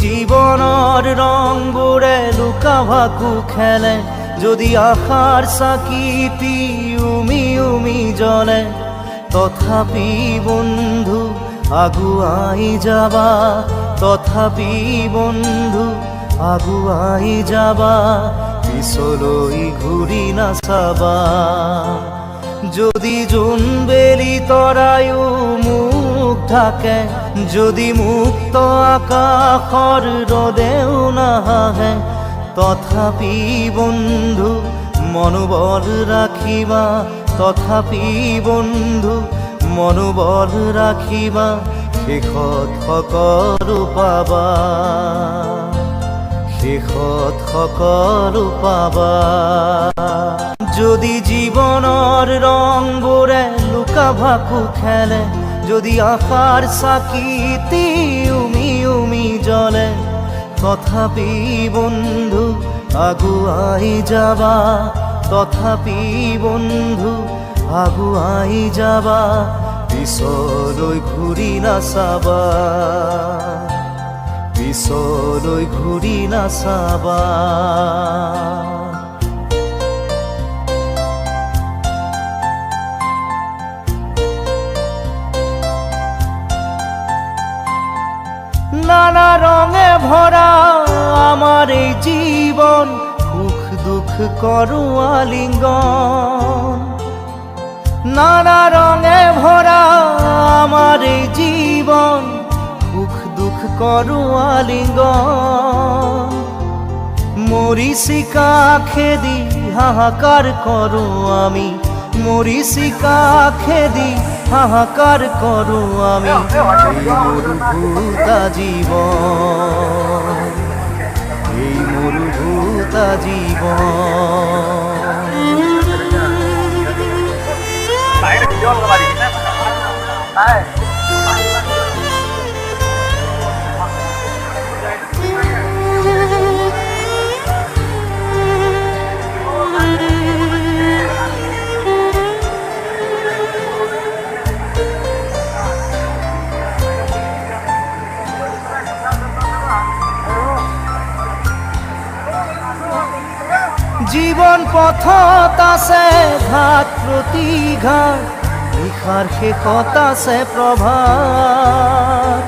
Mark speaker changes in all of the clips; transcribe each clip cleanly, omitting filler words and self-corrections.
Speaker 1: জীৱনৰ ৰংবোৰে লুকা ভাকু খেলে, যদি আশাৰ চাকিটি উমি উমি জ্বলে, তথাপি বন্ধু আগুৱাই যাবা, তথাপি বন্ধু আগুৱাই যাবা, পিছলৈ ঘূৰি নাচাবা। যদি জোনবেলি তৰায়ো মুখ ঢাকে, যদি মুক্ত আকাশৰ ৰদেও নাহাহে, তথাপি বন্ধু মনোবল ৰাখিবা, তথাপি বন্ধু মনোবল ৰাখিবা, শেষত সকলো পাবা, শেষত সকলো পাবা। যদি জীৱনৰ ৰংবোৰে লুকা ভাকু খেলে, যদি আশাৰ চাকিটি উমি উমি জ্বলে, তথাপি বন্ধু আগুৱাই যাবা, তথাপি বন্ধু আগুৱাই যাবা, পিছলৈ ঘূৰি নাচাবা, পিছলৈ ঘূৰি নাচাবা। নানা রঙে ভরা আমার এই জীবন, সুখ দুঃখ করো আলিঙ্গন। নানা রঙে ভরা আমার এই জীবন, সুখ দুঃখ করো আলিঙ্গন। মরিচিকা খেদি হাহাকার করো আমি, মরিচিকা খেদি হাহাকার করো আমি, এই মরুভূতা জীবন, এই মরুভূতা জীবন। জীবন পথত আছে ঘাট প্ৰতিঘাট, নিশাৰ শেষত আছে প্ৰভাত।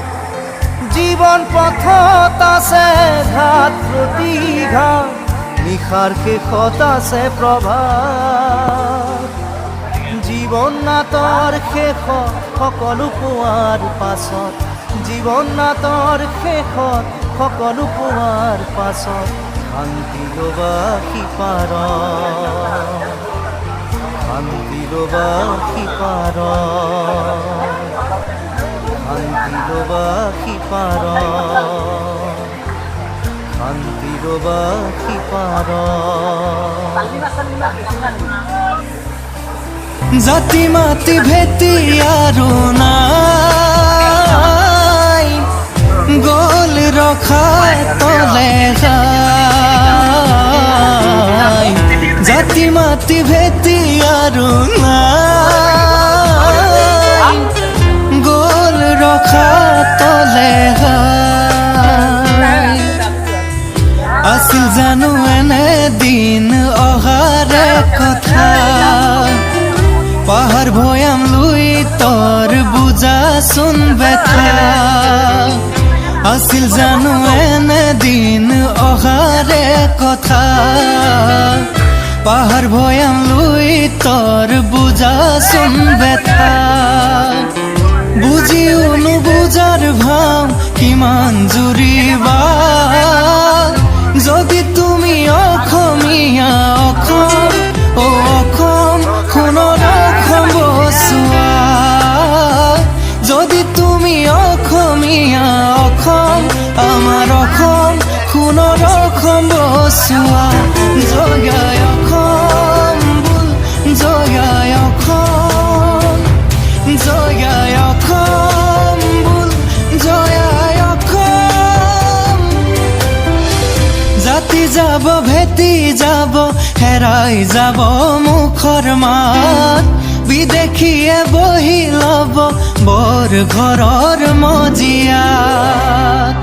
Speaker 1: জীবন পথত আছে ঘাট প্ৰতিঘাট, নিশাৰ শেষত আছে প্ৰভাত। জীৱন নাটৰ শেষত সকলো পোৱাৰ পাছত, জীৱন নাটৰ শেষত সকলো পোৱাৰ পাছত, শান্তি লবা সিপাৰ, শান্তি লবা সিপাৰ, শান্তি লবা সিপাৰ, শান্তি লবা সিপাৰ। জাতি মাতি ভেটি আৰু নাই, গল ৰখা তলে যায়। জাতি মাতি ভেটি আৰু নাই, গল ৰখা তলে যায়। আছিল জানো এনে দিন অহাৰে কথা, পাহাৰ ভৈয়াম লুই তোৰ বুজাচোন বেথা। আছিল জানো এনে দিন অহাৰে কথা, পাহাৰ ভৈয়াম লুই তোৰ বুজাচোন বেথা। বুজিও নুবুজাৰ ভাৱ কিমান জুৰিবা, যদি তুমি অসমীয়া অসম, অ অসম সোণৰ অসম বচোৱা। যদি তুমি অসমীয়া অসম, আমাৰ অসম সোণৰ অসম বচোৱা। জয় অসম বোল, জয় অসম, জয় অসম বোল, জয় অসম। জাতি যাব ভেটি যাব, হেৰাই যাব মুখৰ মাত, বিদেশীয়ে বহি ল'ব বৰ ঘৰৰ মজিয়াত।